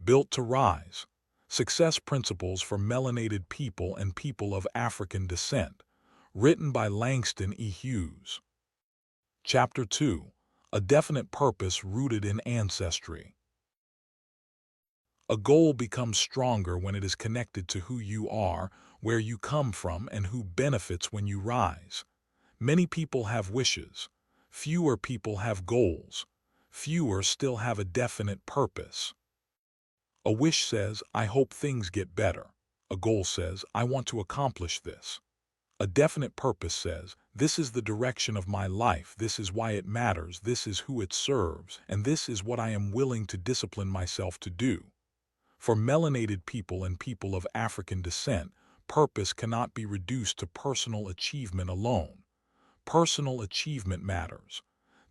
Built to Rise. Success Principles for Melanated People and People of African Descent. Written by Langston E. Hughes. Chapter 2. A Definite Purpose Rooted in Ancestry. A goal becomes stronger when it is connected to who you are, where you come from, and who benefits when you rise. Many people have wishes. Fewer people have goals. Fewer still have a definite purpose. A wish says, I hope things get better. A goal says, I want to accomplish this. A definite purpose says, this is the direction of my life, this is why it matters, this is who it serves, and this is what I am willing to discipline myself to do. For melanated people and people of African descent, purpose cannot be reduced to personal achievement alone. Personal achievement matters.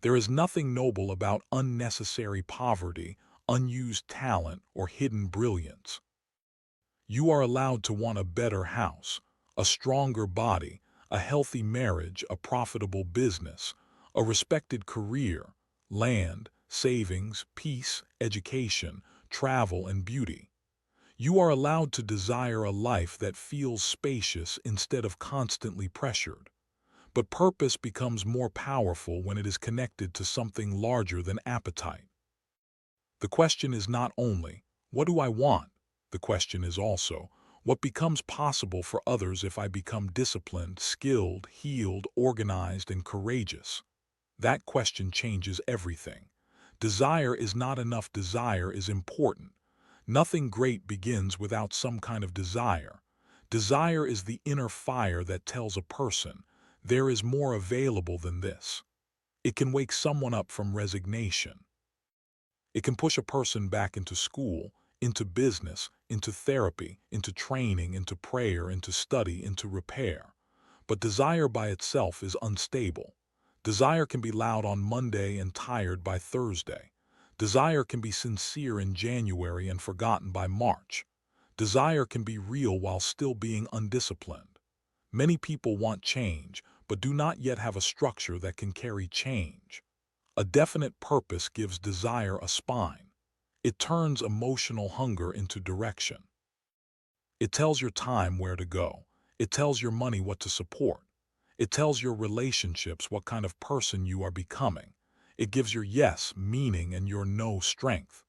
There is nothing noble about unnecessary poverty, unused talent, or hidden brilliance. You are allowed to want a better house, a stronger body, a healthy marriage, a profitable business, a respected career, land, savings, peace, education, travel, and beauty. You are allowed to desire a life that feels spacious instead of constantly pressured. But purpose becomes more powerful when it is connected to something larger than appetite. The question is not only, what do I want? The question is also, what becomes possible for others if I become disciplined, skilled, healed, organized, and courageous? That question changes everything. Desire is not enough. Desire is important. Nothing great begins without some kind of desire. Desire is the inner fire that tells a person, there is more available than this. It can wake someone up from resignation. It can push a person back into school, into business, into therapy, into training, into prayer, into study, into repair. But desire by itself is unstable. Desire can be loud on Monday and tired by Thursday. Desire can be sincere in January and forgotten by March. Desire can be real while still being undisciplined. Many people want change, but do not yet have a structure that can carry change. A definite purpose gives desire a spine. It turns emotional hunger into direction. It tells your time where to go. It tells your money what to support. It tells your relationships what kind of person you are becoming. It gives your yes meaning and your no strength.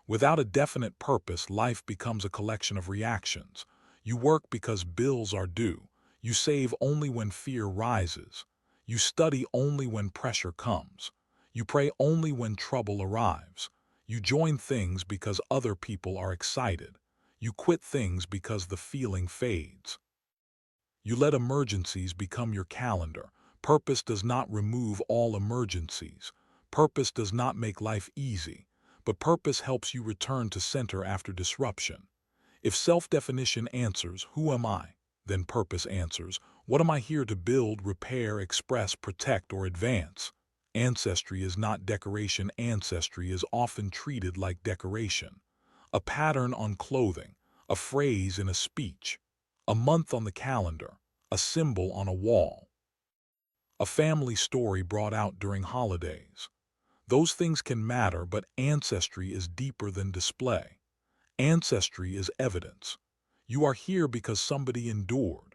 Without a definite purpose, life becomes a collection of reactions. You work because bills are due. You save only when fear rises. You study only when pressure comes. You pray only when trouble arrives. You join things because other people are excited. You quit things because the feeling fades. You let emergencies become your calendar. Purpose does not remove all emergencies. Purpose does not make life easy, but purpose helps you return to center after disruption. If self-definition answers, who am I? Then purpose answers, what am I here to build, repair, express, protect, or advance? Ancestry is not decoration. Ancestry is often treated like decoration. A pattern on clothing, a phrase in a speech, a month on the calendar, a symbol on a wall, a family story brought out during holidays. Those things can matter, but ancestry is deeper than display. Ancestry is evidence. You are here because somebody endured.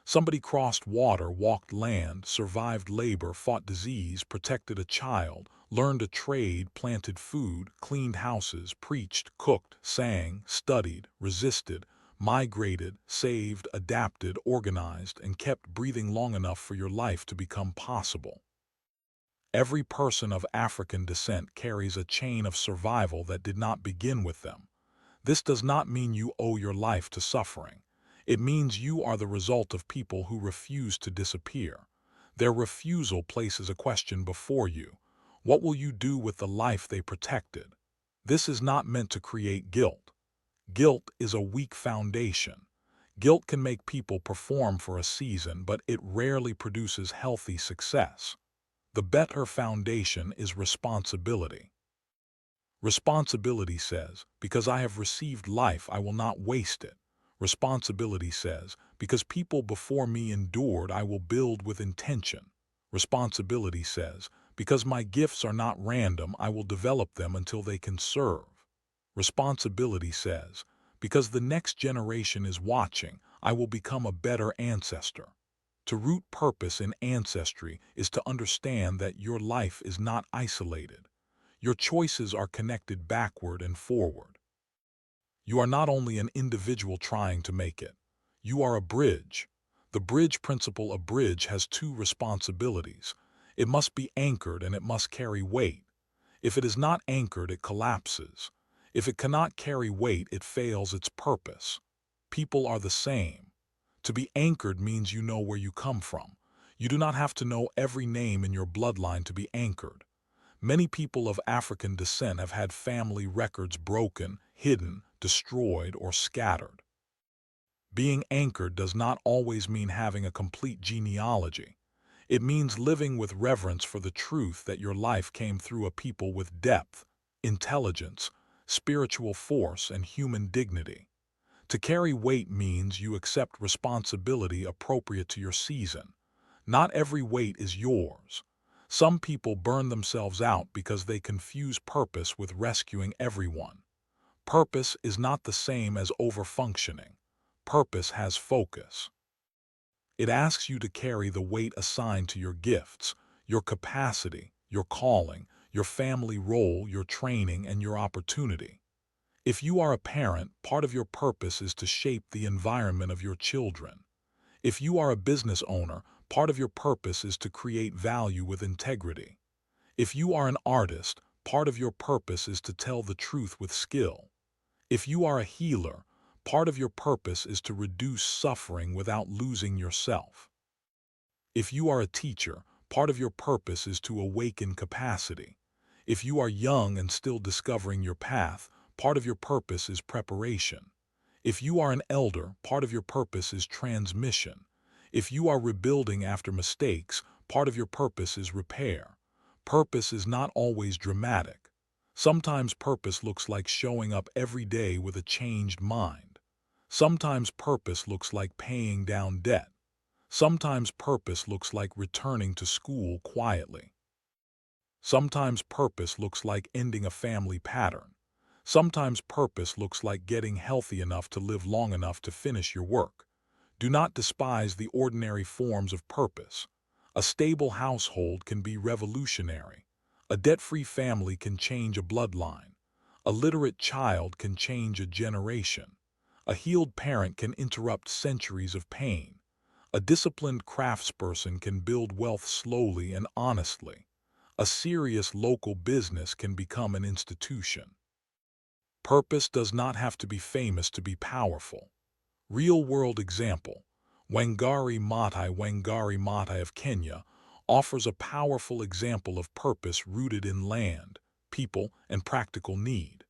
Somebody crossed water, walked land, survived labor, fought disease, protected a child, learned a trade, planted food, cleaned houses, preached, cooked, sang, studied, resisted, migrated, saved, adapted, organized, and kept breathing long enough for your life to become possible. Every person of African descent carries a chain of survival that did not begin with them. This does not mean you owe your life to suffering. It means you are the result of people who refuse to disappear. Their refusal places a question before you. What will you do with the life they protected? This is not meant to create guilt. Guilt is a weak foundation. Guilt can make people perform for a season, but it rarely produces healthy success. The better foundation is responsibility. Responsibility says, because I have received life, I will not waste it. Responsibility says, because people before me endured, I will build with intention. Responsibility says, because my gifts are not random, I will develop them until they can serve. Responsibility says, because the next generation is watching, I will become a better ancestor. To root purpose in ancestry is to understand that your life is not isolated. Your choices are connected backward and forward. You are not only an individual trying to make it. You are a bridge. The bridge principle, a bridge has two responsibilities. It must be anchored and it must carry weight. If it is not anchored, it collapses. If it cannot carry weight, it fails its purpose. People are the same. To be anchored means you know where you come from. You do not have to know every name in your bloodline to be anchored. Many people of African descent have had family records broken, hidden, destroyed, or scattered. Being anchored does not always mean having a complete genealogy. It means living with reverence for the truth that your life came through a people with depth, intelligence, spiritual force, and human dignity. To carry weight means you accept responsibility appropriate to your season. Not every weight is yours. Some people burn themselves out because they confuse purpose with rescuing everyone. Purpose is not the same as overfunctioning. Purpose has focus. It asks you to carry the weight assigned to your gifts, your capacity, your calling, your family role, your training, and your opportunity. If you are a parent, part of your purpose is to shape the environment of your children. If you are a business owner, part of your purpose is to create value with integrity. If you are an artist, part of your purpose is to tell the truth with skill. If you are a healer, part of your purpose is to reduce suffering without losing yourself. If you are a teacher, part of your purpose is to awaken capacity. If you are young and still discovering your path, part of your purpose is preparation. If you are an elder, part of your purpose is transmission. If you are rebuilding after mistakes, part of your purpose is repair. Purpose is not always dramatic. Sometimes purpose looks like showing up every day with a changed mind. Sometimes purpose looks like paying down debt. Sometimes purpose looks like returning to school quietly. Sometimes purpose looks like ending a family pattern. Sometimes purpose looks like getting healthy enough to live long enough to finish your work. Do not despise the ordinary forms of purpose. A stable household can be revolutionary. A debt-free family can change a bloodline. A literate child can change a generation. A healed parent can interrupt centuries of pain. A disciplined craftsperson can build wealth slowly and honestly. A serious local business can become an institution. Purpose does not have to be famous to be powerful. Real-world example, Wangari Maathai of Kenya offers a powerful example of purpose rooted in land, people, and practical need.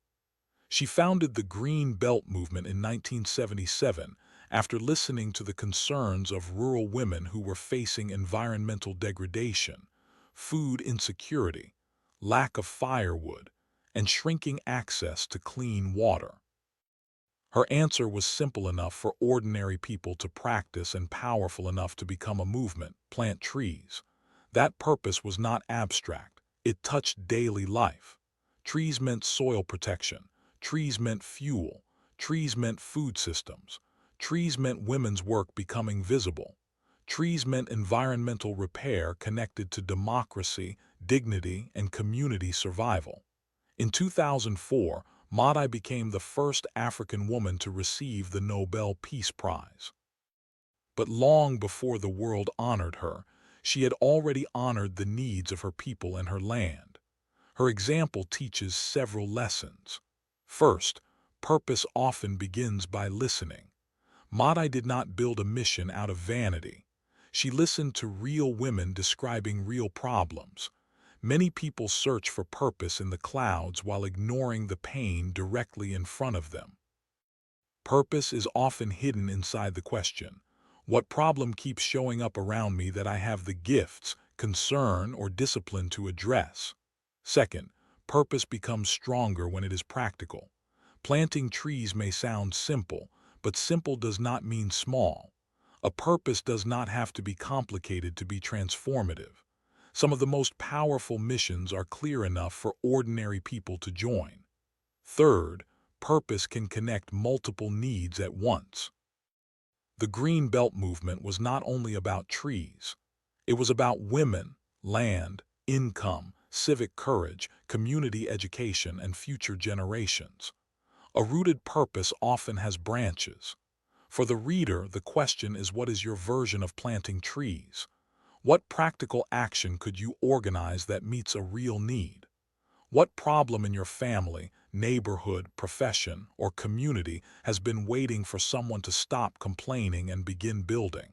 She founded the Green Belt movement in 1977 after listening to the concerns of rural women who were facing environmental degradation, food insecurity, lack of firewood, and shrinking access to clean water. Her answer was simple enough for ordinary people to practice and powerful enough to become a movement: plant trees. That purpose was not abstract. It touched daily life. Trees meant soil protection. Trees meant fuel. Trees meant food systems. Trees meant women's work becoming visible. Trees meant environmental repair connected to democracy, dignity, and community survival. In 2004, Maathai became the first African woman to receive the Nobel Peace Prize. But long before the world honored her, she had already honored the needs of her people and her land. Her example teaches several lessons. First, purpose often begins by listening. Maathai did not build a mission out of vanity. She listened to real women describing real problems. Many people search for purpose in the clouds while ignoring the pain directly in front of them. Purpose is often hidden inside the question, what problem keeps showing up around me that I have the gifts, concern, or discipline to address? Second, purpose becomes stronger when it is practical. Planting trees may sound simple, but simple does not mean small. A purpose does not have to be complicated to be transformative. Some of the most powerful missions are clear enough for ordinary people to join. Third, Purpose can connect multiple needs at once. The Green Belt movement was not only about trees. It was about women, land, income, civic courage, community education, and future generations. A rooted purpose often has branches. For the reader, the question is, what is your version of planting trees? What practical action could you organize that meets a real need? What problem in your family, neighborhood, profession, or community has been waiting for someone to stop complaining and begin building?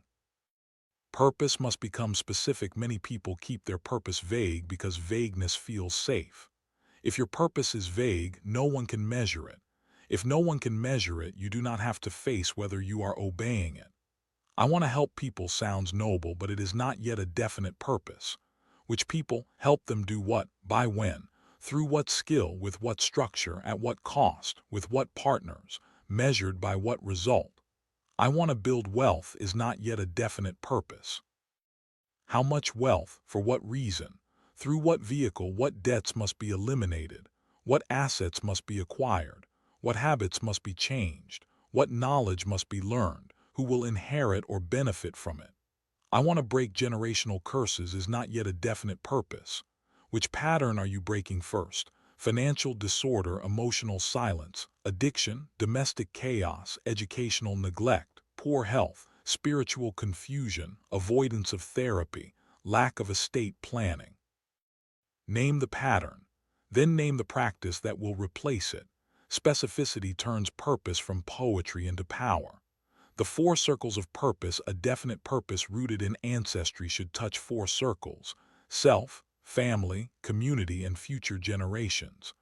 Purpose must become specific. Many people keep their purpose vague because vagueness feels safe. If your purpose is vague, no one can measure it. If no one can measure it, you do not have to face whether you are obeying it. I want to help people sounds noble, but it is not yet a definite purpose. Which people, help them do what, by when, through what skill, with what structure, at what cost, with what partners, measured by what result. I want to build wealth is not yet a definite purpose. How much wealth, for what reason, through what vehicle, what debts must be eliminated, what assets must be acquired, what habits must be changed, what knowledge must be learned, who will inherit or benefit from it. I want to break generational curses is not yet a definite purpose. Which pattern are you breaking first? Financial disorder, emotional silence, addiction, domestic chaos, educational neglect, poor health, spiritual confusion, avoidance of therapy, lack of estate planning. Name the pattern, then name the practice that will replace it. Specificity turns purpose from poetry into power. The 4 circles of purpose. A definite purpose rooted in ancestry should touch 4 circles: self, family, community, and future generations.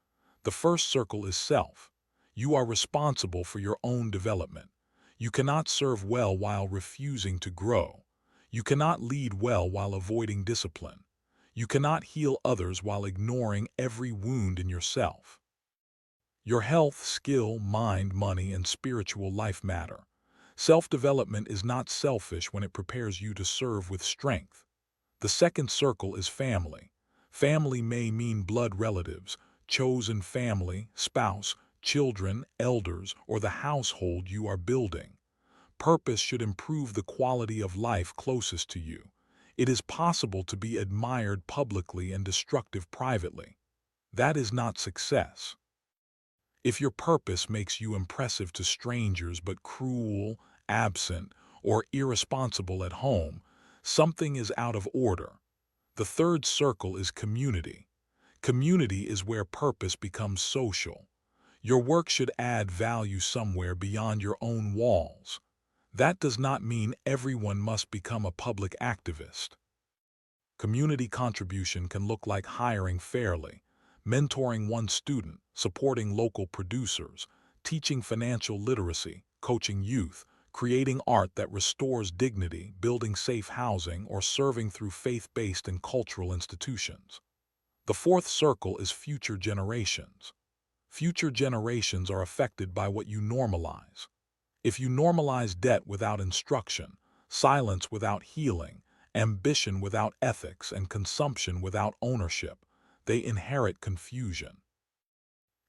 The first circle is self. You are responsible for your own development. You cannot serve well while refusing to grow. You cannot lead well while avoiding discipline. You cannot heal others while ignoring every wound in yourself. Your health, skill, mind, money, and spiritual life matter. Self-development is not selfish when it prepares you to serve with strength. The second circle is family. Family may mean blood relatives, chosen family, spouse, children, elders, or the household you are building. Purpose should improve the quality of life closest to you. It is possible to be admired publicly and destructive privately. That is not success. If your purpose makes you impressive to strangers but cruel, absent, or irresponsible at home, something is out of order. The third circle is community. Community is where purpose becomes social. Your work should add value somewhere beyond your own walls. That does not mean everyone must become a public activist. Community contribution can look like hiring fairly, mentoring one student, supporting local producers, teaching financial literacy, coaching youth, creating art that restores dignity, building safe housing, or serving through faith-based and cultural institutions. The fourth circle is future generations. Future generations are affected by what you normalize. If you normalize debt without instruction, silence without healing, ambition without ethics, and consumption without ownership, they inherit confusion.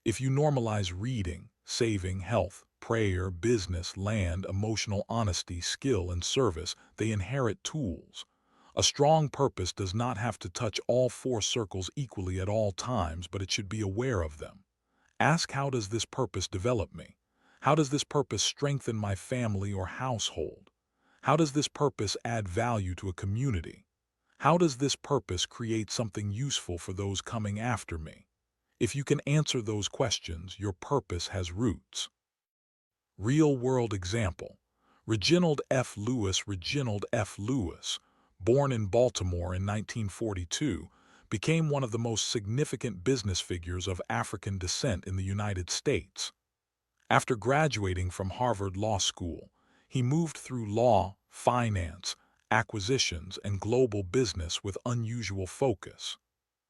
If you normalize reading, saving, health, prayer, business, land, emotional honesty, skill, and service, they inherit tools. A strong purpose does not have to touch all 4 circles equally at all times, but it should be aware of them. Ask, how does this purpose develop me? How does this purpose strengthen my family or household? How does this purpose add value to a community? How does this purpose create something useful for those coming after me? If you can answer those questions, your purpose has roots. Real-world example. Reginald F. Lewis. Reginald F. Lewis, born in Baltimore in 1942, became one of the most significant business figures of African descent in the United States. After graduating from Harvard Law School, he moved through law, finance, acquisitions, and global business with unusual focus.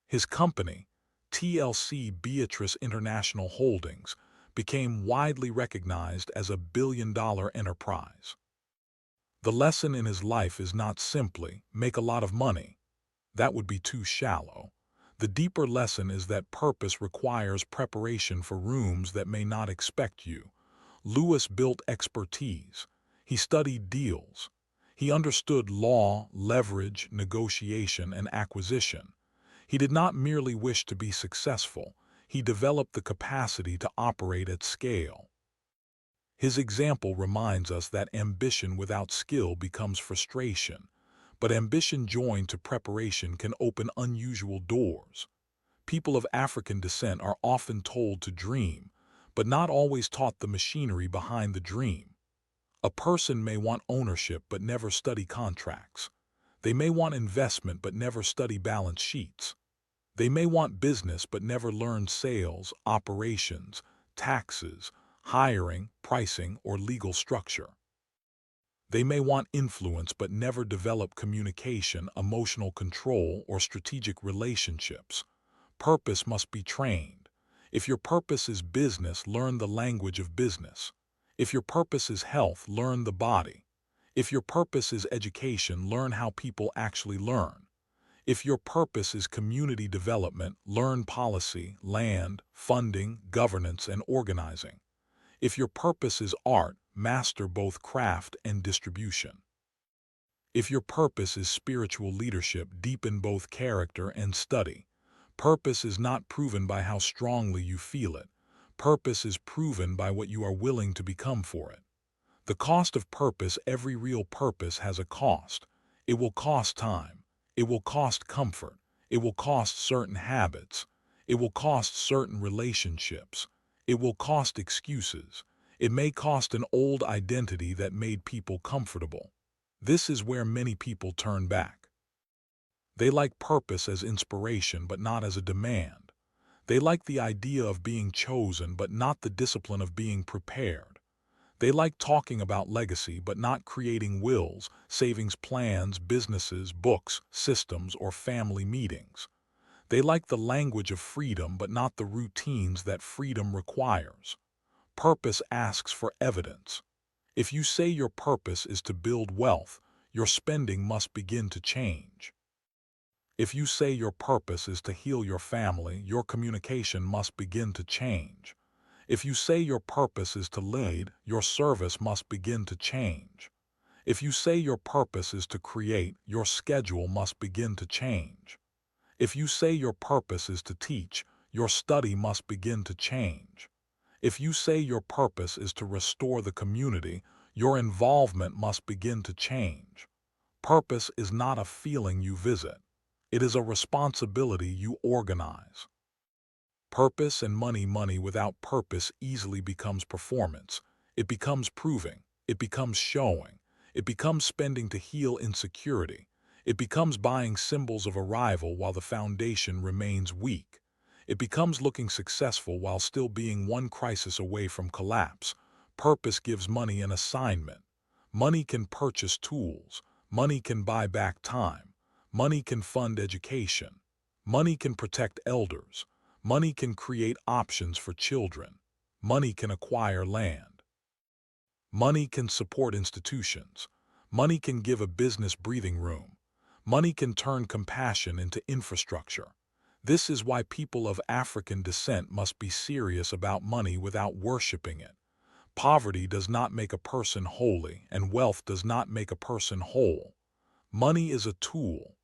His company, TLC Beatrice International Holdings, became widely recognized as a billion-dollar enterprise. The lesson in his life is not simply, make a lot of money. That would be too shallow. The deeper lesson is that purpose requires preparation for rooms that may not expect you. Lewis built expertise. He studied deals. He understood law, leverage, negotiation, and acquisition. He did not merely wish to be successful. He developed the capacity to operate at scale. His example reminds us that ambition without skill becomes frustration, but ambition joined to preparation can open unusual doors. People of African descent are often told to dream, but not always taught the machinery behind the dream. A person may want ownership but never study contracts. They may want investment but never study balance sheets. They may want business but never learn sales, operations, taxes, hiring, pricing, or legal structure. They may want influence but never develop communication, emotional control, or strategic relationships. Purpose must be trained. If your purpose is business, learn the language of business. If your purpose is health, learn the body. If your purpose is education, learn how people actually learn. If your purpose is community development, learn policy, land, funding, governance, and organizing. If your purpose is art, master both craft and distribution. If your purpose is spiritual leadership, deepen both character and study. Purpose is not proven by how strongly you feel it. Purpose is proven by what you are willing to become for it. The cost of purpose. Every real purpose has a cost. It will cost time. It will cost comfort. It will cost certain habits. It will cost certain relationships. It will cost excuses. It may cost an old identity that made people comfortable. This is where many people turn back. They like purpose as inspiration but not as a demand. They like the idea of being chosen but not the discipline of being prepared. They like talking about legacy but not creating wills, savings plans, businesses, books, systems, or family meetings. They like the language of freedom but not the routines that freedom requires. Purpose asks for evidence. If you say your purpose is to build wealth, your spending must begin to change. If you say your purpose is to heal your family, your communication must begin to change. If you say your purpose is to lead, your service must begin to change. If you say your purpose is to create, your schedule must begin to change. If you say your purpose is to teach, your study must begin to change. If you say your purpose is to restore the community, your involvement must begin to change. Purpose is not a feeling you visit. It is a responsibility you organize. Purpose and money. Money without purpose easily becomes performance. It becomes proving. It becomes showing. It becomes spending to heal insecurity. It becomes buying symbols of arrival while the foundation remains weak. It becomes looking successful while still being one crisis away from collapse. Purpose gives money an assignment. Money can purchase tools. Money can buy back time. Money can fund education. Money can protect elders. Money can create options for children. Money can acquire land. Money can support institutions. Money can give a business breathing room. Money can turn compassion into infrastructure. This is why people of African descent must be serious about money without worshiping it. Poverty does not make a person holy, and wealth does not make a person whole. Money is a tool.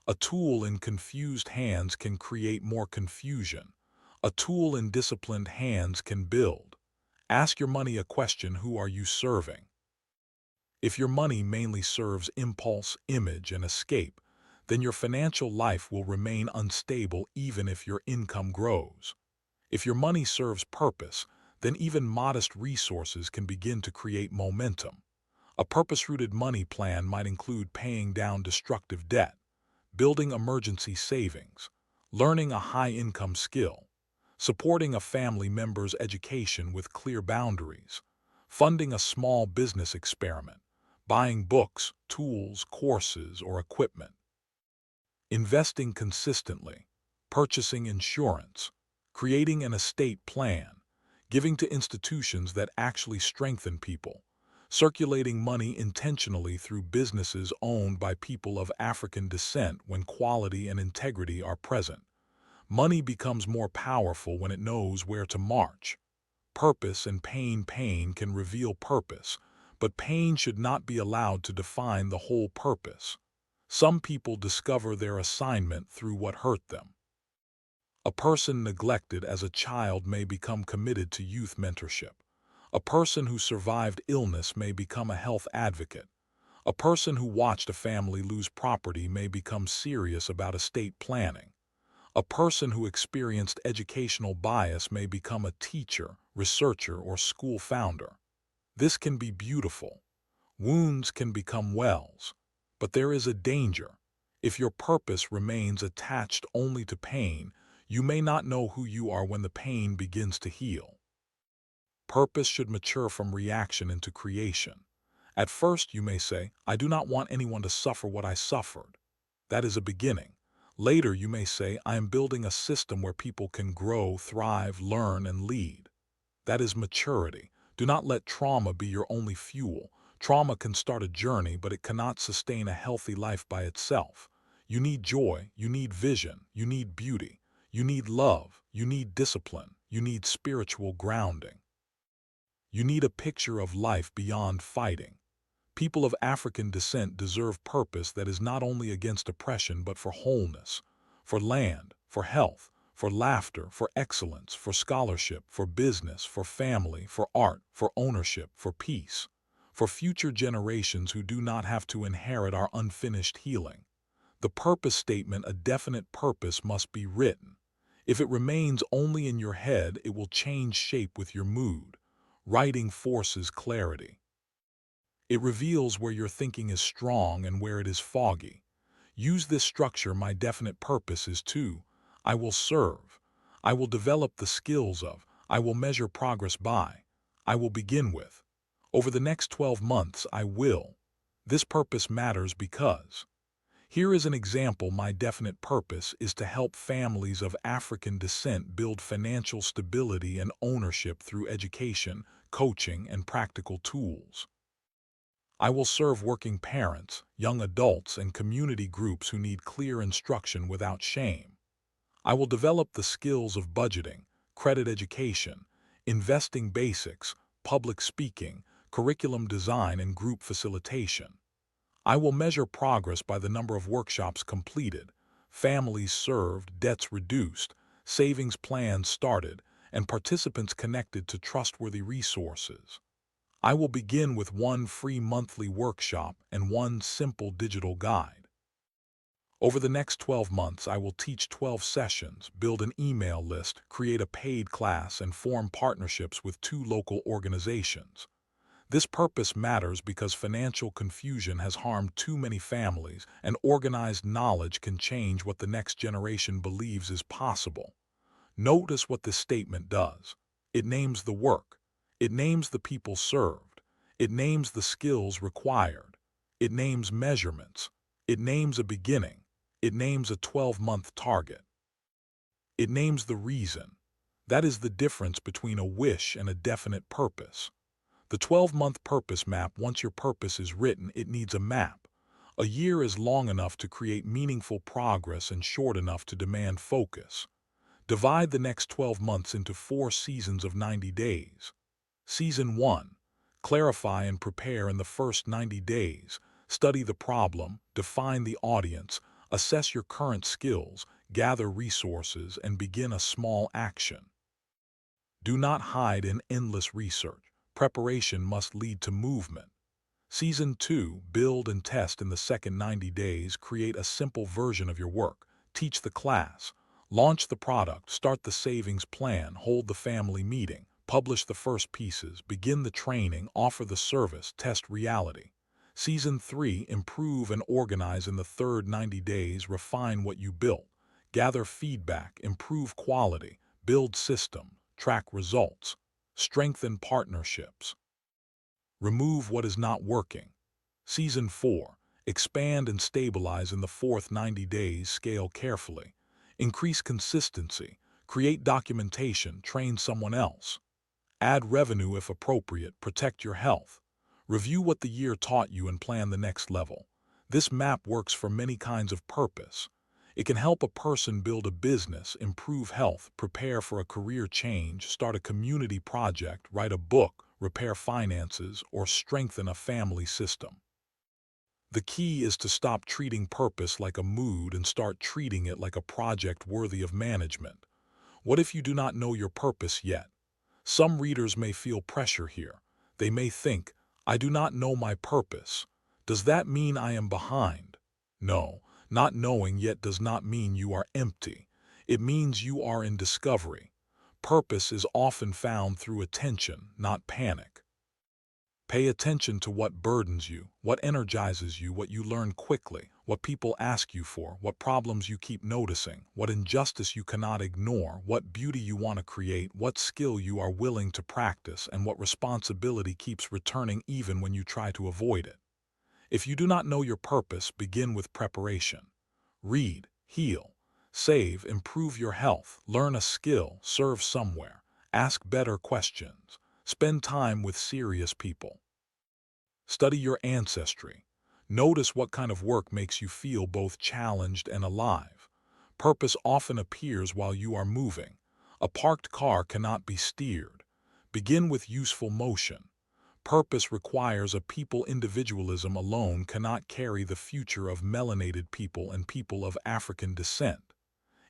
A tool in confused hands can create more confusion. A tool in disciplined hands can build. Ask your money a question: who are you serving? If your money mainly serves impulse, image, and escape, then your financial life will remain unstable even if your income grows. If your money serves purpose, then even modest resources can begin to create momentum. A purpose-rooted money plan might include paying down destructive debt, building emergency savings, learning a high-income skill, supporting a family member's education with clear boundaries, funding a small business experiment, buying books, tools, courses, or equipment, investing consistently, purchasing insurance, creating an estate plan, giving to institutions that actually strengthen people, circulating money intentionally through businesses owned by people of African descent when quality and integrity are present. Money becomes more powerful when it knows where to march. Purpose and pain can reveal purpose, but pain should not be allowed to define the whole purpose. Some people discover their assignment through what hurt them. A person neglected as a child may become committed to youth mentorship. A person who survived illness may become a health advocate. A person who watched a family lose property may become serious about estate planning. A person who experienced educational bias may become a teacher, researcher, or school founder. This can be beautiful. Wounds can become wells. But there is a danger. If your purpose remains attached only to pain, you may not know who you are when the pain begins to heal. Purpose should mature from reaction into creation. At first you may say, I do not want anyone to suffer what I suffered. That is a beginning. Later you may say, I am building a system where people can grow, thrive, learn, and lead. That is maturity. Do not let trauma be your only fuel. Trauma can start a journey, but it cannot sustain a healthy life by itself. You need joy, you need vision, you need beauty, you need love, you need discipline, you need spiritual grounding. You need a picture of life beyond fighting. People of African descent deserve purpose that is not only against oppression but for wholeness, for land, for health, for laughter, for excellence, for scholarship, for business, for family, for art, for ownership, for peace, for future generations who do not have to inherit our unfinished healing. The purpose statement, a definite purpose, must be written. If it remains only in your head, it will change shape with your mood. Writing forces clarity. It reveals where your thinking is strong and where it is foggy. Use this structure. My definite purpose is to. I will serve. I will develop the skills of. I will measure progress by. I will begin with. Over the next 12 months, I will. This purpose matters because. Here is an example. My definite purpose is to help families of African descent build financial stability and ownership through education, coaching, and practical tools. I will serve working parents, young adults, and community groups who need clear instruction without shame. I will develop the skills of budgeting, credit education, investing basics, public speaking, curriculum design, and group facilitation. I will measure progress by the number of workshops completed, families served, debts reduced, savings plans started, and participants connected to trustworthy resources. I will begin with one free monthly workshop and one simple digital guide. Over the next 12 months, I will teach 12 sessions, build an email list, create a paid class, and form partnerships with 2 local organizations. This purpose matters because financial confusion has harmed too many families, and organized knowledge can change what the next generation believes is possible. Notice what this statement does. It names the work. It names the people served. It names the skills required. It names measurements. It names a beginning. It names a 12-month target. It names the reason. That is the difference between a wish and a definite purpose. The 12-month purpose map. Once your purpose is written, it needs a map. A year is long enough to create meaningful progress and short enough to demand focus. Divide the next 12 months into 4 seasons of 90 days. Season 1. Clarify and prepare. In the first 90 days, study the problem, define the audience, assess your current skills, gather resources, and begin a small action. Do not hide in endless research. Preparation must lead to movement. Season 2. Build and test. In the second 90 days, create a simple version of your work. Teach the class. Launch the product, start the savings plan, hold the family meeting, publish the first pieces, begin the training, offer the service, test reality. Season 3. Improve and organize. In the third 90 days, refine what you built. Gather feedback, improve quality, build system, track results, strengthen partnerships. Remove what is not working. Season 4. Expand and stabilize. In the fourth 90 days, scale carefully. Increase consistency, create documentation, train someone else. Add revenue if appropriate, protect your health. Review what the year taught you and plan the next level. This map works for many kinds of purpose. It can help a person build a business, improve health, prepare for a career change, start a community project, write a book, repair finances, or strengthen a family system. The key is to stop treating purpose like a mood and start treating it like a project worthy of management. What if you do not know your purpose yet? Some readers may feel pressure here. They may think, I do not know my purpose. Does that mean I am behind? No, not knowing yet does not mean you are empty. It means you are in discovery. Purpose is often found through attention, not panic. Pay attention to what burdens you, what energizes you, what you learn quickly, what people ask you for, what problems you keep noticing, what injustice you cannot ignore, what beauty you want to create, what skill you are willing to practice, and what responsibility keeps returning even when you try to avoid it. If you do not know your purpose, begin with preparation. Read, heal, save, improve your health, learn a skill, serve somewhere, ask better questions. Spend time with serious people. Study your ancestry. Notice what kind of work makes you feel both challenged and alive. Purpose often appears while you are moving. A parked car cannot be steered. Begin with useful motion. Purpose requires a people. Individualism alone cannot carry the future of melanated people and people of African descent.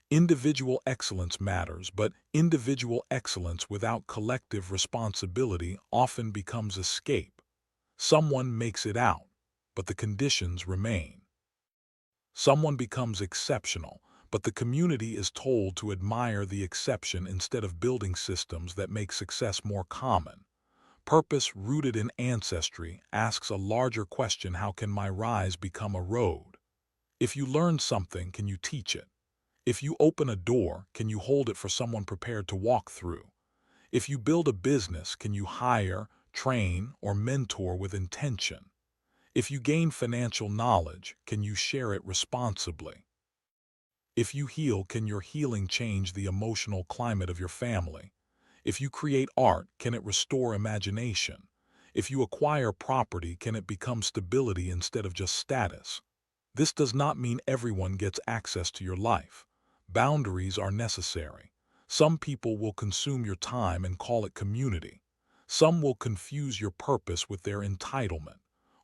Individual excellence matters, but individual excellence without collective responsibility often becomes escape. Someone makes it out, but the conditions remain. Someone becomes exceptional, but the community is told to admire the exception instead of building systems that make success more common. Purpose rooted in ancestry asks a larger question: how can my rise become a road? If you learn something, can you teach it? If you open a door, can you hold it for someone prepared to walk through? If you build a business, can you hire, train, or mentor with intention? If you gain financial knowledge, can you share it responsibly? If you heal, can your healing change the emotional climate of your family? If you create art, can it restore imagination? If you acquire property, can it become stability instead of just status? This does not mean everyone gets access to your life. Boundaries are necessary. Some people will consume your time and call it community. Some will confuse your purpose with their entitlement.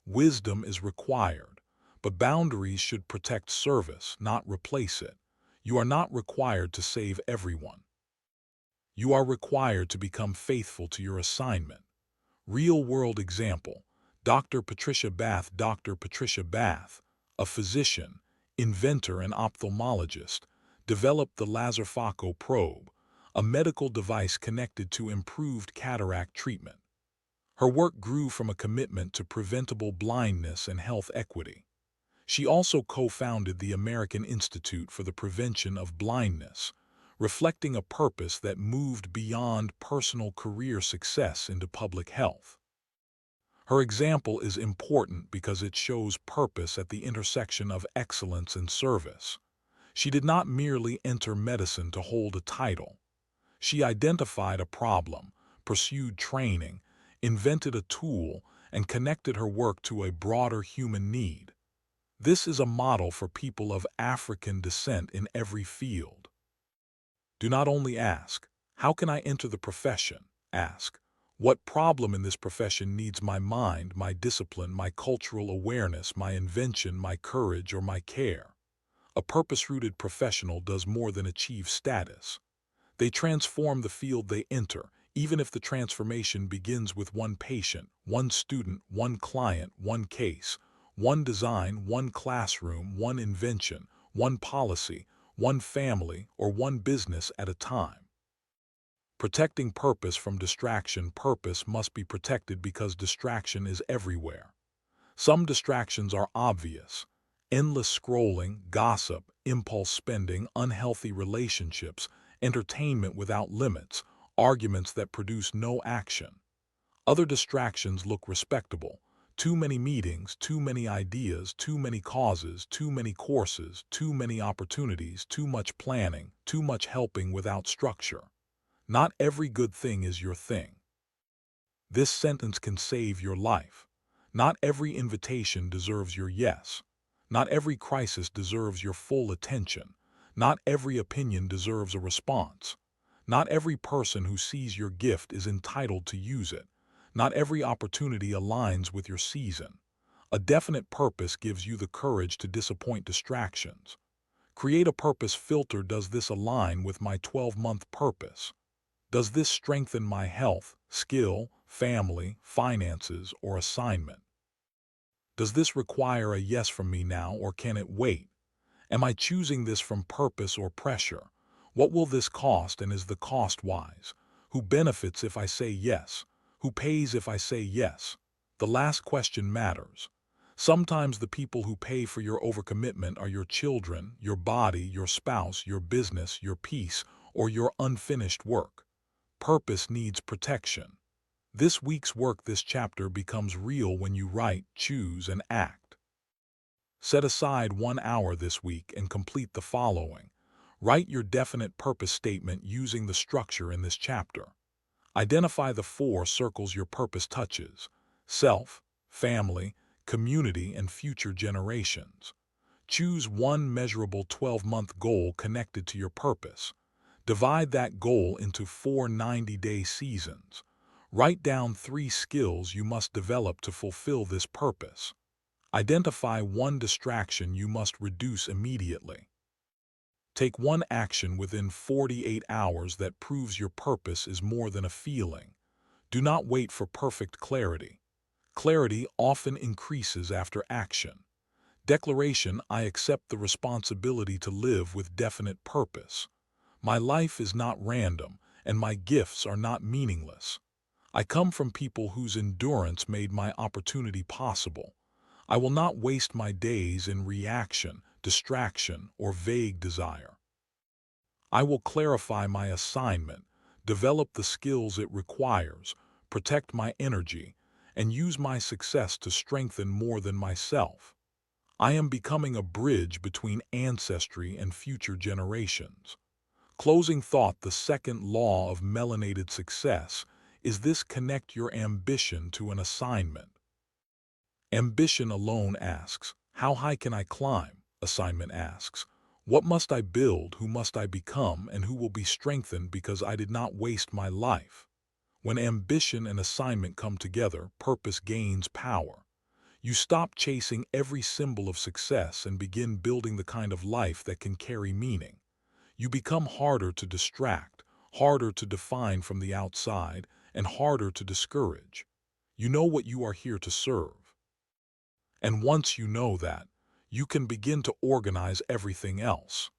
Wisdom is required, but boundaries should protect service, not replace it. You are not required to save everyone. You are required to become faithful to your assignment. Real-world example: Dr. Patricia Bath. Dr. Patricia Bath, a physician, inventor, and ophthalmologist, developed the Laser-Phaco probe, a medical device connected to improved cataract treatment. Her work grew from a commitment to preventable blindness and health equity. She also co-founded the American Institute for the Prevention of Blindness, reflecting a purpose that moved beyond personal career success into public health. Her example is important because it shows purpose at the intersection of excellence and service. She did not merely enter medicine to hold a title. She identified a problem, pursued training, invented a tool, and connected her work to a broader human need. This is a model for people of African descent in every field. Do not only ask, how can I enter the profession? Ask, what problem in this profession needs my mind, my discipline, my cultural awareness, my invention, my courage, or my care? A purpose-rooted professional does more than achieve status. They transform the field they enter, even if the transformation begins with one patient, one student, one client, one case, one design, one classroom, one invention, one policy, one family, or one business at a time. Protecting purpose from distraction. Purpose must be protected because distraction is everywhere. Some distractions are obvious: endless scrolling, gossip, impulse spending, unhealthy relationships, entertainment without limits, arguments that produce no action. Other distractions look respectable: too many meetings, too many ideas, too many causes, too many courses, too many opportunities, too much planning, too much helping without structure. Not every good thing is your thing. This sentence can save your life. Not every invitation deserves your yes. Not every crisis deserves your full attention. Not every opinion deserves a response. Not every person who sees your gift is entitled to use it. Not every opportunity aligns with your season. A definite purpose gives you the courage to disappoint distractions. Create a purpose filter. Does this align with my 12-month purpose? Does this strengthen my health, skill, family, finances, or assignment? Does this require a yes from me now, or can it wait? Am I choosing this from purpose or pressure? What will this cost, and is the cost wise? Who benefits if I say yes? Who pays if I say yes? The last question matters. Sometimes the people who pay for your overcommitment are your children, your body, your spouse, your business, your peace, or your unfinished work. Purpose needs protection. This week's work, this chapter becomes real when you write, choose, and act. Set aside 1 hour this week and complete the following. Write your definite purpose statement using the structure in this chapter. Identify the 4 circles your purpose touches: self, family, community, and future generations. Choose one measurable 12-month goal connected to your purpose. Divide that goal into 4 90-day seasons. Write down 3 skills you must develop to fulfill this purpose. Identify 1 distraction you must reduce immediately. Take 1 action within 48 hours that proves your purpose is more than a feeling. Do not wait for perfect clarity. Clarity often increases after action. Declaration: I accept the responsibility to live with definite purpose. My life is not random, and my gifts are not meaningless. I come from people whose endurance made my opportunity possible. I will not waste my days in reaction, distraction, or vague desire. I will clarify my assignment, develop the skills it requires, protect my energy, and use my success to strengthen more than myself. I am becoming a bridge between ancestry and future generations. Closing thought: the second law of melanated success is this: connect your ambition to an assignment. Ambition alone asks, how high can I climb? Assignment asks, what must I build, who must I become, and who will be strengthened because I did not waste my life? When ambition and assignment come together, purpose gains power. You stop chasing every symbol of success and begin building the kind of life that can carry meaning. You become harder to distract, harder to define from the outside, and harder to discourage. You know what you are here to serve. And once you know that, you can begin to organize everything else.